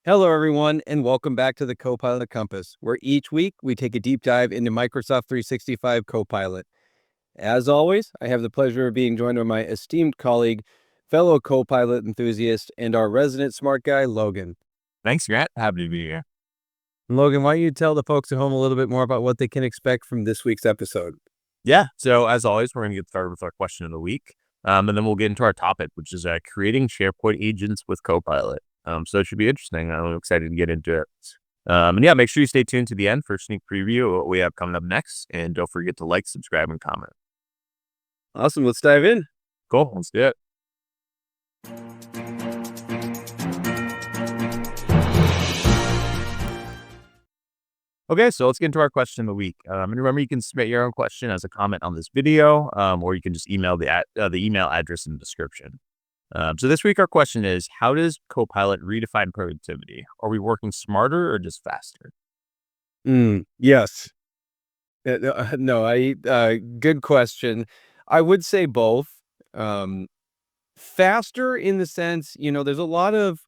Hello, everyone, and welcome back to the Copilot Compass, where each week we take a deep dive into Microsoft 365 Copilot. As always, I have the pleasure of being joined by my esteemed colleague, fellow Copilot enthusiast, and our resident smart guy, Logan. Thanks, Grant. Happy to be here. Logan, why don't you tell the folks at home a little bit more about what they can expect from this week's episode? Yeah. So as always, we're going to get started with our question of the week, and then we'll get into our topic, which is creating SharePoint agents with Copilot. So it should be interesting. I'm excited to get into it. And yeah, make sure you stay tuned to the end for a sneak preview of what we have coming up next, and don't forget to like, subscribe, and comment. Awesome, let's dive in. Cool. Let's do it. Okay, so let's get into our question of the week. And remember, you can submit your own question as a comment on this video, or you can just email the email address in the description. So this week, our question is, how does Copilot redefine productivity? Are we working smarter or just faster? Yes. Good question. I would say both. Faster in the sense, there's a lot of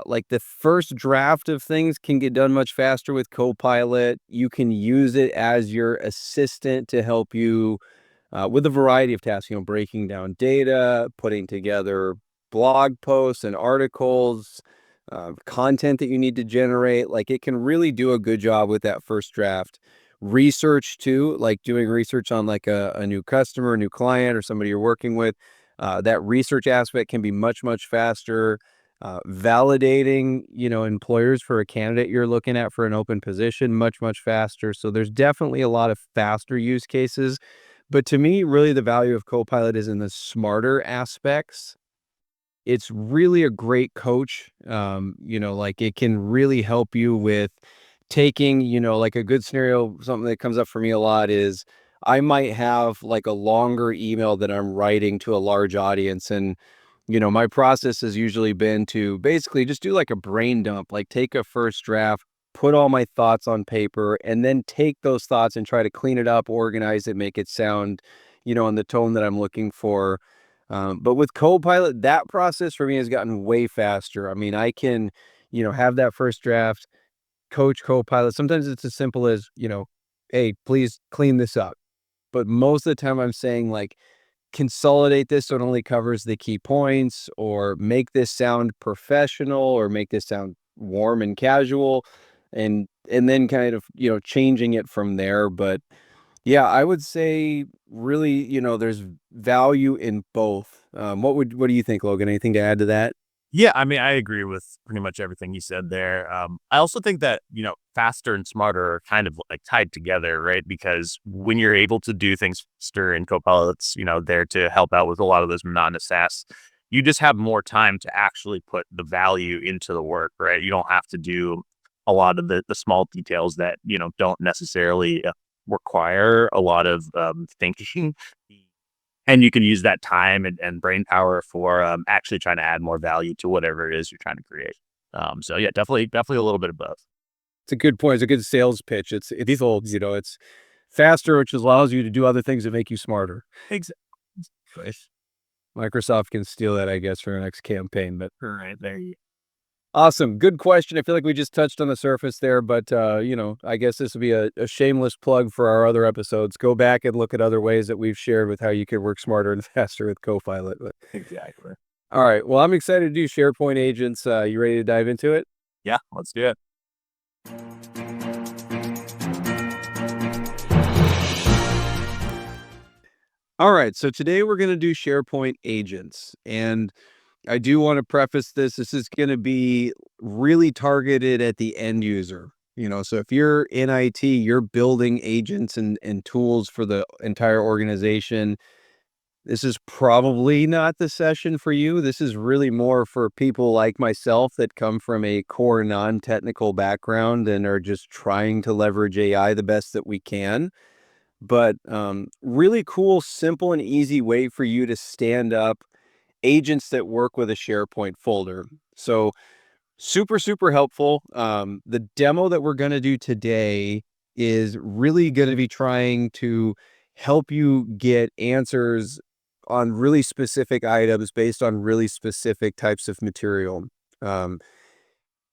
like the first draft of things can get done much faster with Copilot. You can use it as your assistant to help you with a variety of tasks, breaking down data, putting together blog posts and articles, content that you need to generate. Like it can really do a good job with that first draft. Research too, like doing research on like a new customer, a new client, or somebody you're working with. That research aspect can be much, much faster. Validating, employers for a candidate you're looking at for an open position, much, much faster. So there's definitely a lot of faster use cases. But to me, really the value of Copilot is in the smarter aspects. It's really a great coach. Like it can really help you with taking, like a good scenario, something that comes up for me a lot is I might have like a longer email that I'm writing to a large audience. And, my process has usually been to basically just do like a brain dump, like take a first draft, put all my thoughts on paper, and then take those thoughts and try to clean it up, organize it, make it sound, in the tone that I'm looking for. But with Copilot, that process for me has gotten way faster. I mean, I can, have that first draft, coach Copilot. Sometimes it's as simple as, hey, please clean this up. But most of the time I'm saying like, consolidate this so it only covers the key points, or make this sound professional, or make this sound warm and casual, and then kind of, changing it from there. But yeah, I would say really, there's value in both. What do you think, Logan? Anything to add to that? Yeah, I mean, I agree with pretty much everything you said there. I also think that, faster and smarter are kind of like tied together, right? Because when you're able to do things faster and Copilot's, there to help out with a lot of those monotonous tasks, you just have more time to actually put the value into the work, right? You don't have to do a lot of the small details that, don't necessarily require a lot of thinking. And you can use that time and brain power for actually trying to add more value to whatever it is you're trying to create. So yeah, definitely a little bit of both. It's a good point. It's a good sales pitch. These old, it's faster, which allows you to do other things that make you smarter. Exactly. Microsoft can steal that, I guess, for their next campaign. But Right there. awesome. Good question. I feel like we just touched on the surface there, but I guess this will be a shameless plug for our other episodes. Go back and look at other ways that we've shared with how you can work smarter and faster with Copilot. But Exactly. all right. Well, I'm excited to do SharePoint agents. You ready to dive into it? Yeah, let's do it. All right. So today we're going to do SharePoint agents. And I do want to preface this. This is going to be really targeted at the end user. So if you're in IT, you're building agents and tools for the entire organization. This is probably not the session for you. This is really more for people like myself that come from a core non-technical background and are just trying to leverage AI the best that we can. But really cool, simple, and easy way for you to stand up agents that work with a SharePoint folder. So super, super helpful. The demo that we're going to do today is really going to be trying to help you get answers on really specific items based on really specific types of material. Um,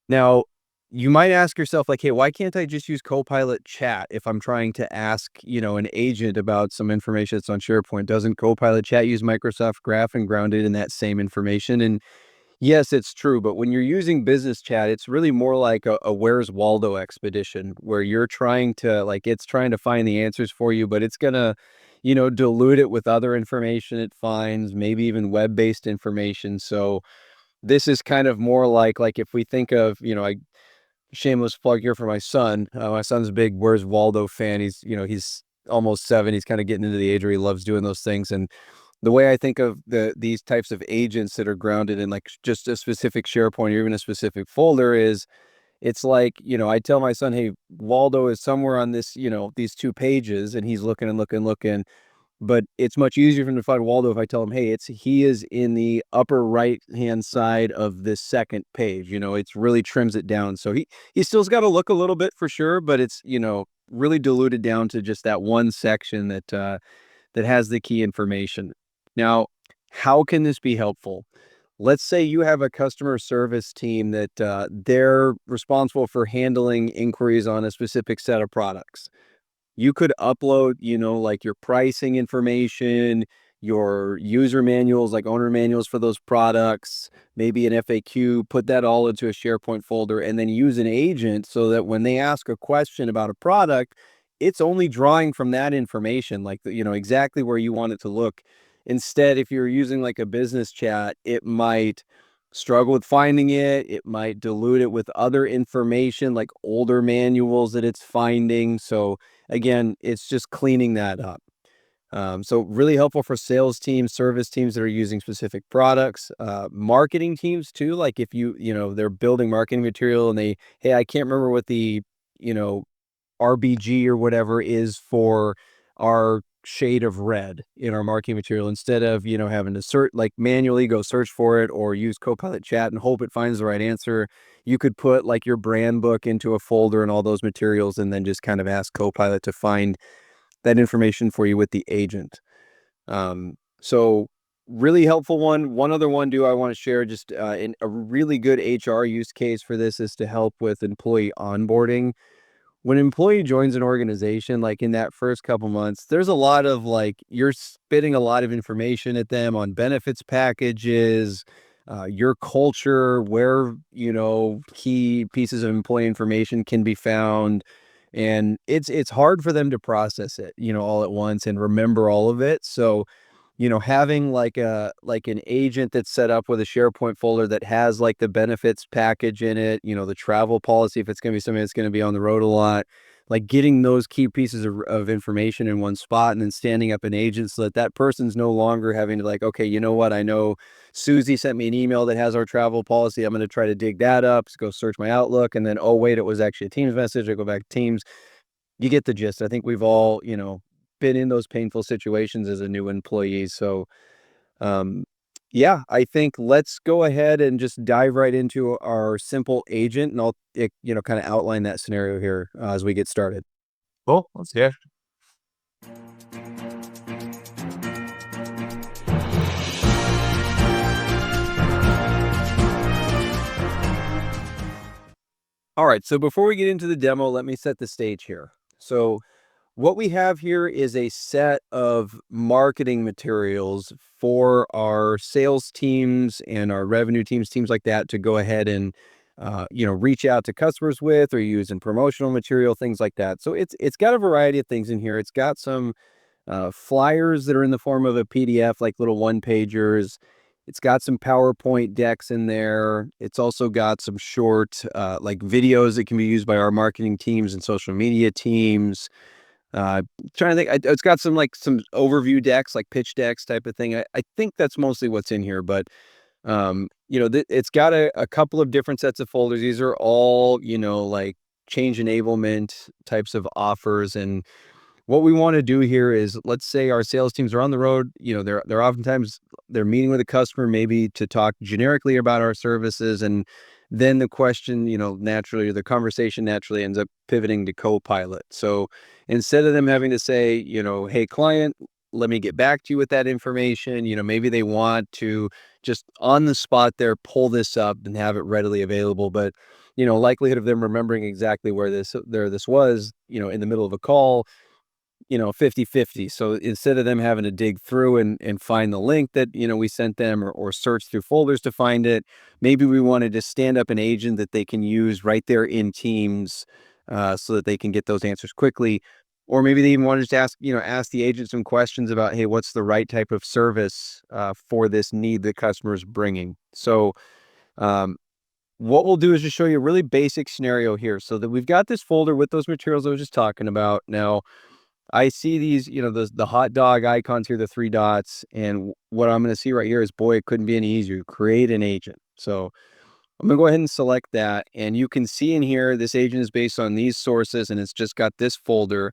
Now, you might ask yourself, like, hey, why can't I just use Copilot Chat if I'm trying to ask, an agent about some information that's on SharePoint? Doesn't Copilot Chat use Microsoft Graph and ground it in that same information? And yes, it's true. But when you're using business chat, it's really more like a Where's Waldo expedition where you're trying to, like, it's trying to find the answers for you, but it's going to, dilute it with other information it finds, maybe even web-based information. So, this is kind of more like if we think of, I shameless plug here for my son. My son's a big Where's Waldo fan. He's almost 7. He's kind of getting into the age where he loves doing those things. And the way I think of these types of agents that are grounded in like just a specific SharePoint or even a specific folder is it's like, I tell my son, hey, Waldo is somewhere on this, these 2 pages, and he's looking and looking, looking. But it's much easier for him to find Waldo if I tell him, "Hey, he is in the upper right-hand side of this second page." It's really trims it down. So he still's gotta look a little bit for sure, but it's, really diluted down to just that one section that has the key information. Now, how can this be helpful? Let's say you have a customer service team that, they're responsible for handling inquiries on a specific set of products. You could upload, like your pricing information, your user manuals, like owner manuals for those products, maybe an FAQ, put that all into a SharePoint folder, and then use an agent so that when they ask a question about a product, it's only drawing from that information, like exactly where you want it to look. Instead, if you're using like a business chat, it might struggle with finding it. It might dilute it with other information like older manuals that it's finding. So again, it's just cleaning that up. So really helpful for sales teams, service teams that are using specific products, marketing teams too. Like if they're building marketing material and hey, I can't remember what the, you know, RBG or whatever is for our shade of red in our marketing material. Instead of, having to manually go search for it or use Copilot Chat and hope it finds the right answer, you could put like your brand book into a folder and all those materials and then just kind of ask Copilot to find that information for you with the agent. So really helpful one. One other one I want to share just in a really good HR use case for this is to help with employee onboarding. When an employee joins an organization, like in that first couple months, there's a lot of like you're spitting a lot of information at them on benefits packages, your culture, where, key pieces of employee information can be found. And it's hard for them to process it, all at once and remember all of it. So having like an agent that's set up with a SharePoint folder that has like the benefits package in it, the travel policy, if it's going to be something that's going to be on the road a lot, like getting those key pieces of information in one spot and then standing up an agent so that that person's no longer having to like, okay, you know what? I know Susie sent me an email that has our travel policy. I'm going to try to dig that up, go search my Outlook. And then, oh, wait, it was actually a Teams message. I go back to Teams. You get the gist. I think we've all, been in those painful situations as a new employee. So, um, yeah, I think let's go ahead and just dive right into our simple agent, and kind of outline that scenario here as we get started. Well, let's hear. All right. So before we get into the demo, let me set the stage here. So what we have here is a set of marketing materials for our sales teams and our revenue teams like that to go ahead and reach out to customers with or use in promotional material, things like that. So it's got a variety of things in here. It's got some flyers that are in the form of a PDF, like little one pagers. It's got some PowerPoint decks in there. It's also got some short like videos that can be used by our marketing teams and social media teams. Trying to think, it's got some overview decks, like pitch decks type of thing. I think that's mostly what's in here, but it's got a couple of different sets of folders. These are all, like change enablement types of offers. And what we want to do here is, let's say our sales teams are on the road, they're oftentimes they're meeting with a customer, maybe to talk generically about our services. And then the question, naturally, or the conversation naturally ends up pivoting to Copilot. So instead of them having to say, hey, client, let me get back to you with that information, maybe they want to just on the spot there, pull this up and have it readily available. But likelihood of them remembering exactly where this was, in the middle of a call, 50-50. So instead of them having to dig through and find the link that, we sent them, or search through folders to find it, maybe we wanted to stand up an agent that they can use right there in Teams, so that they can get those answers quickly. Or maybe they even wanted to ask the agent some questions about, hey, what's the right type of service for this need the customer's bringing. So um, what we'll do is just show you a really basic scenario here, so that we've got this folder with those materials I was just talking about. Now, I see these, the hot dog icons here, the three dots, and what I'm going to see right here is, boy, it couldn't be any easier. Create an agent. So I'm going to go ahead and select that, and you can see in here, this agent is based on these sources, and it's just got this folder.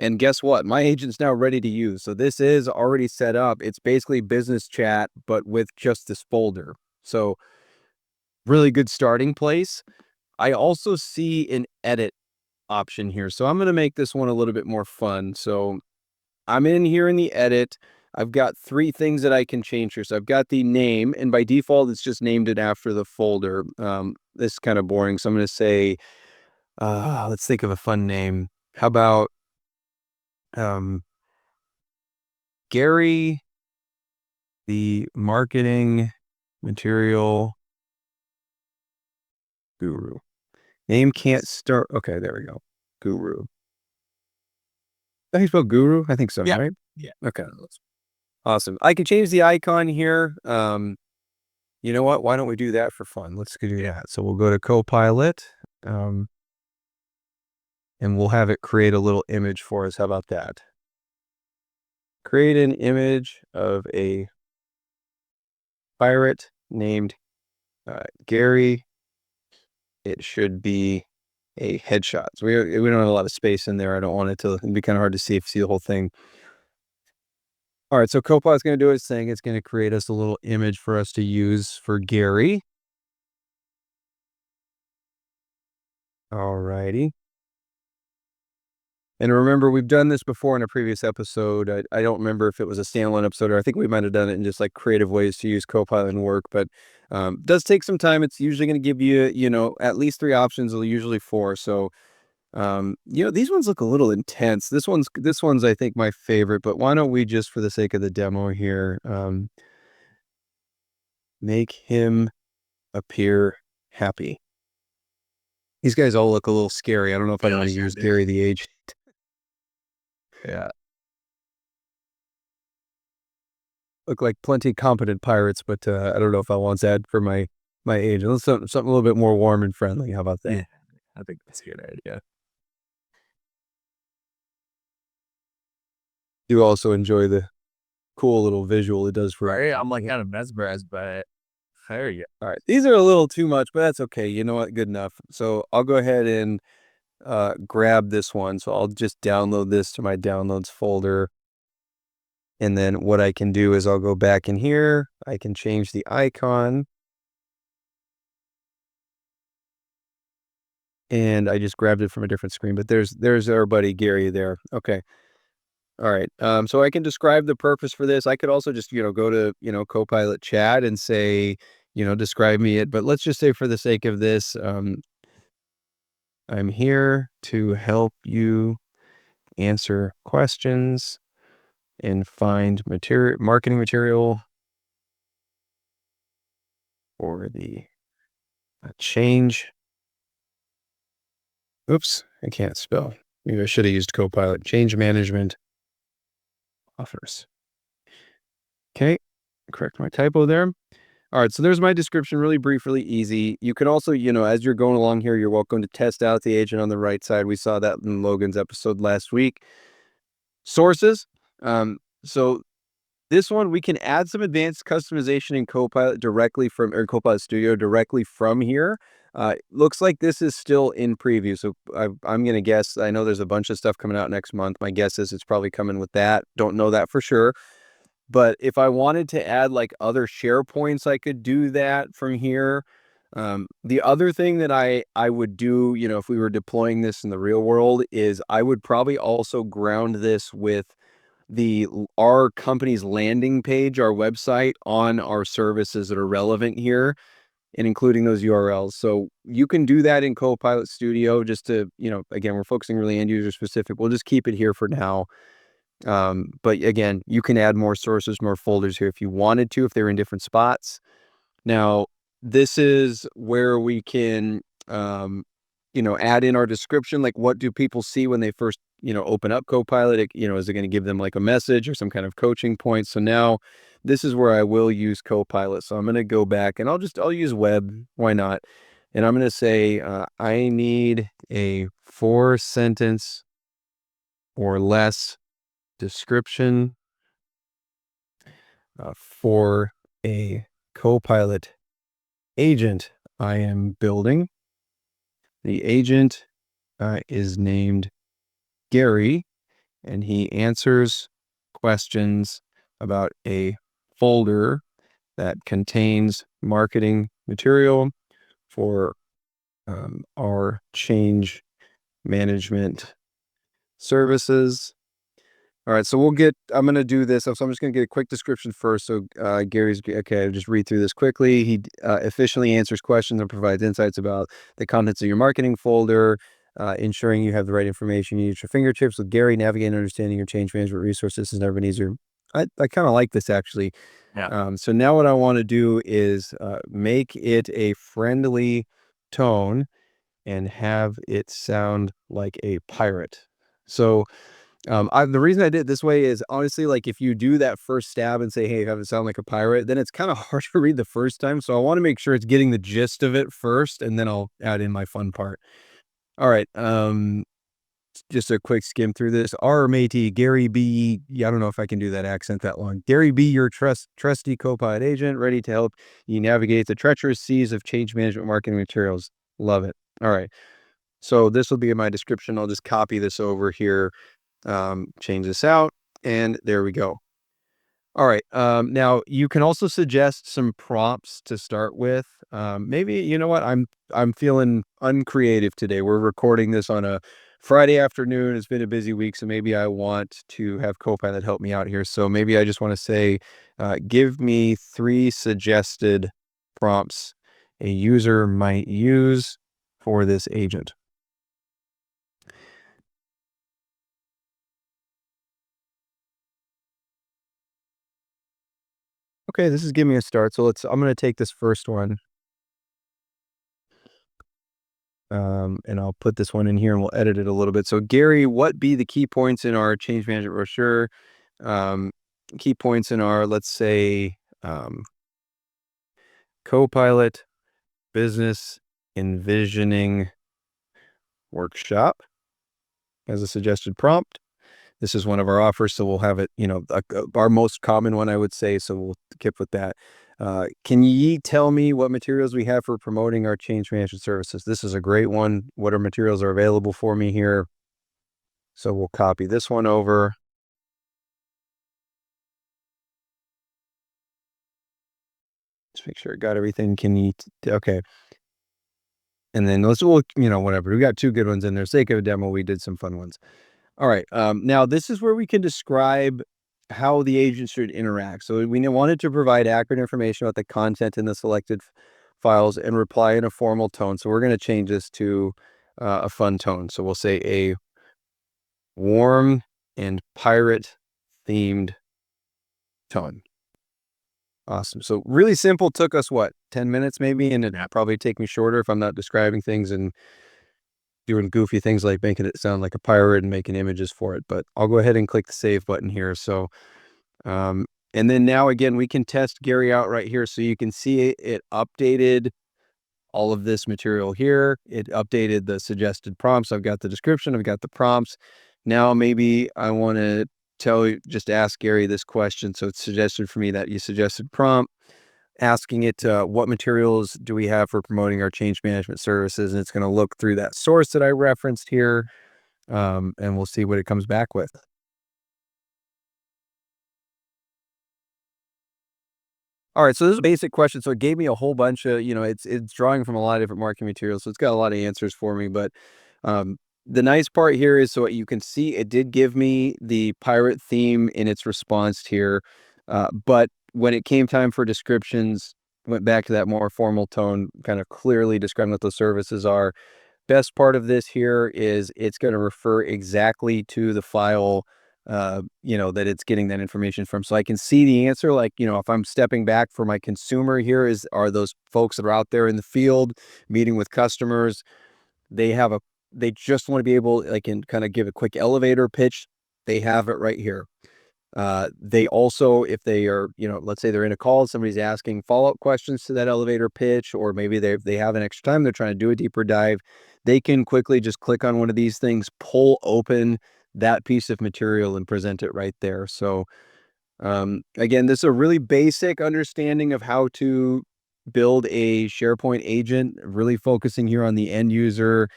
And guess what? My agent's now ready to use. So this is already set up. It's basically business chat, but with just this folder. So really good starting place. I also see an edit option here. So I'm going to make this one a little bit more fun. So I'm in here in the edit. I've got three things that I can change here. So I've got the name, and by default, it's just named it after the folder. This is kind of boring. So I'm going to say, let's think of a fun name. How about um, Gary, the marketing material guru. Name can't start. Okay, there we go. Guru. How do you spell guru? I think so, Yeah. right? Yeah. Okay. Awesome. I can change the icon here. You know what? Why don't we do that for fun? Let's go do that. So we'll go to Copilot, and we'll have it create a little image for us. How about that? Create an image of a pirate named Gary. It should be a headshot. So we don't have a lot of space in there. I don't want it to it'd be kind of hard to see the whole thing. All right, so Copilot's going to do its thing. It's going to create us a little image for us to use for Gary. All righty. And remember, we've done this before in a previous episode. I don't remember if it was a standalone episode, or I think we might have done it in just like creative ways to use Copilot and work, but it does take some time. It's usually going to give you, at least three options, or usually four. So, these ones look a little intense. This one's, I think, my favorite, but why don't we just, for the sake of the demo here, make him appear happy. These guys all look a little scary. I don't know if I want to use Gary the agent. Yeah. Look like plenty competent pirates, but I don't know if I want that for my agent. Let's something a little bit more warm and friendly. How about that? Yeah. I think that's a good idea. You also enjoy the cool little visual it does for. Right. I'm like kind of mesmerized by it. There you go. All right. These are a little too much, but that's okay. You know what? Good enough. So I'll go ahead and grab this one. So I'll just download this to my downloads folder. And then what I can do is I'll go back in here. I can change the icon. And I just grabbed it from a different screen, but there's our buddy Gary there. Okay. All right. So I can describe the purpose for this. I could also just, go to, Copilot chat and say, describe me it. But let's just say, for the sake of this, I'm here to help you answer questions and find marketing material for the change. Oops, I can't spell. Maybe I should have used Copilot. Change management offers. Okay, correct my typo there. All right, so there's my description, really brief, really easy. You can also, as you're going along here, you're welcome to test out the agent on the right side. We saw that in Logan's episode last week. Sources. So this one, we can add some advanced customization in Copilot Copilot Studio directly from here. Looks like this is still in preview. So I'm going to guess, I know there's a bunch of stuff coming out next month. My guess is it's probably coming with that. Don't know that for sure. But if I wanted to add like other SharePoints, I could do that from here. The other thing that I would do, if we were deploying this in the real world, is I would probably also ground this with our company's landing page, our website, on our services that are relevant here. and including those URLs. So you can do that in Copilot Studio just to, again, we're focusing really end user specific. We'll just keep it here for now. But again, you can add more sources, more folders here if you wanted to, if they're in different spots. Now, this is where we can, add in our description, like what do people see when they first, open up Copilot? Is it going to give them like a message or some kind of coaching point? So now this is where I will use Copilot. So I'm going to go back and I'll use web. Why not? And I'm going to say, I need a 4-sentence or less description for a Copilot agent I am building. The agent is named Gary, and he answers questions about a folder that contains marketing material for our change management services. All right, so I'm going to do this. So I'm just going to get a quick description first. So okay, I'll just read through this quickly. He efficiently answers questions and provides insights about the contents of your marketing folder, ensuring you have the right information you need at your fingertips. With Gary, navigating and understanding your change management resources is never been easier. I kind of like this, actually. Yeah. So now what I want to do is make it a friendly tone and have it sound like a pirate. So the reason I did it this way is honestly, like if you do that first stab and say, hey, have it sound like a pirate, then it's kind of hard to read the first time. So I want to make sure it's getting the gist of it first, and then I'll add in my fun part. All right. Just a quick skim through this. Our matey, Gary B. Yeah, I don't know if I can do that accent that long. Gary B, your trusty Copilot agent, ready to help you navigate the treacherous seas of change management marketing materials. Love it. All right. So this will be in my description. I'll just copy this over here, change this out, and there we go. All right. Now you can also suggest some prompts to start with. Maybe, you know what? I'm feeling uncreative today. We're recording this on a Friday afternoon. It's been a busy week, so maybe I want to have Copilot help me out here. So maybe I just want to say, give me 3 suggested prompts a user might use for this agent. Okay, this is giving me a start. So I'm going to take this first one. And I'll put this one in here and we'll edit it a little bit. So Gary, what be the key points in our change management brochure? Key points in our, let's say, Copilot business envisioning workshop as a suggested prompt. This is one of our offers, so we'll have it, our most common one, I would say, so we'll keep with that. Can ye tell me what materials we have for promoting our change management services? This is a great one. What are materials are available for me here? So we'll copy this one over. Just make sure I got everything. Okay. And then whatever. We got 2 good ones in there. Sake of a demo, we did some fun ones. All right. Now this is where we can describe how the agent should interact. So we wanted to provide accurate information about the content in the selected files and reply in a formal tone. So we're going to change this to a fun tone. So we'll say a warm and pirate themed tone. Awesome. So really simple. Took us what, 10 minutes maybe? And it'd probably take me shorter if I'm not describing things and doing goofy things like making it sound like a pirate and making images for it. But I'll go ahead and click the save button here. So, and then now again, we can test Gary out right here. So you can see it updated all of this material here. It updated the suggested prompts. I've got the description. I've got the prompts. Now maybe I want to just ask Gary this question. So it's suggested for me that you suggested prompt, asking it what materials do we have for promoting our change management services, and it's going to look through that source that I referenced here, and we'll see what it comes back with. All right, so this is a basic question. So it gave me a whole bunch of, it's drawing from a lot of different marketing materials, so it's got a lot of answers for me. But the nice part here is, so you can see it did give me the pirate theme in its response here, but when it came time for descriptions, went back to that more formal tone, kind of clearly describing what those services are. Best part of this here is it's going to refer exactly to the file, that it's getting that information from. So I can see the answer. Like, if I'm stepping back for my consumer here, are those folks that are out there in the field meeting with customers. They just want to be able, like, can kind of give a quick elevator pitch. They have it right here. They also, if they are, let's say they're in a call, somebody's asking follow-up questions to that elevator pitch, or maybe they have an extra time, they're trying to do a deeper dive. They can quickly just click on one of these things, pull open that piece of material and present it right there. So, again, this is a really basic understanding of how to build a SharePoint agent, really focusing here on the end user.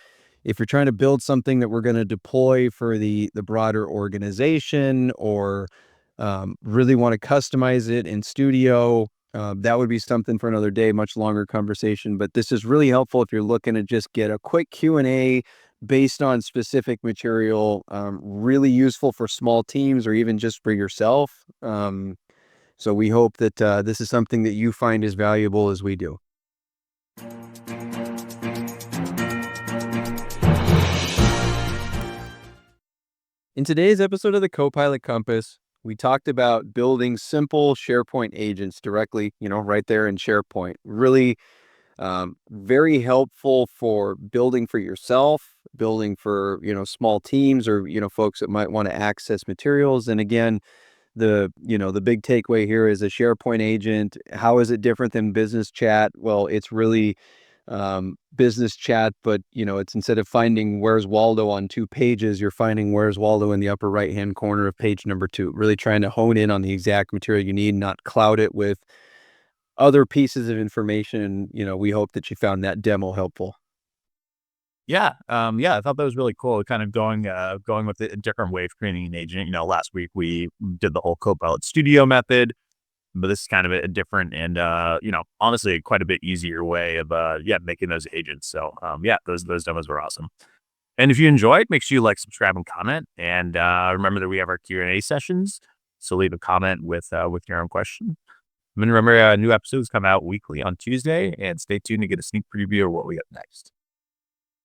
If you're trying to build something that we're going to deploy for the broader organization, or really want to customize it in studio, that would be something for another day, much longer conversation. But this is really helpful if you're looking to just get a quick Q&A based on specific material, really useful for small teams or even just for yourself. So we hope that this is something that you find as valuable as we do. In today's episode of the Copilot Compass, we talked about building simple SharePoint agents directly, right there in SharePoint. Really very helpful for building for yourself, building for, small teams, or, folks that might want to access materials. And again, the big takeaway here is a SharePoint agent. How is it different than business chat? Well, it's really business chat, but it's, instead of finding where's Waldo on 2 pages, you're finding where's Waldo in the upper right hand corner of page number 2, really trying to hone in on the exact material you need, not cloud it with other pieces of information. We hope that you found that demo helpful. Yeah. Yeah, I thought that was really cool. Kind of going with a different way of creating an agent. Last week we did the whole Copilot Studio method, but this is kind of a different and honestly quite a bit easier way of making those agents. So yeah, those demos were awesome. And if you enjoyed, make sure you like, subscribe, and comment. And remember that we have our Q&A sessions. So leave a comment with your own question. And remember, new episodes come out weekly on Tuesday, and stay tuned to get a sneak preview of what we got next.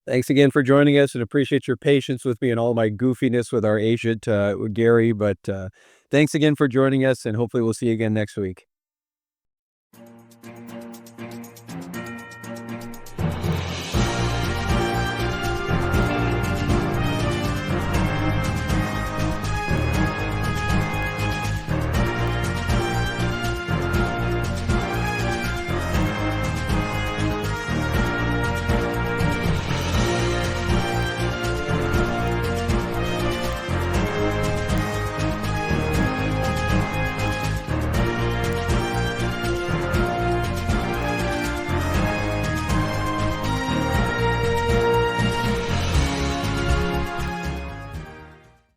Thanks again for joining us, and appreciate your patience with me and all my goofiness with our agent, Gary. But thanks again for joining us, and hopefully we'll see you again next week.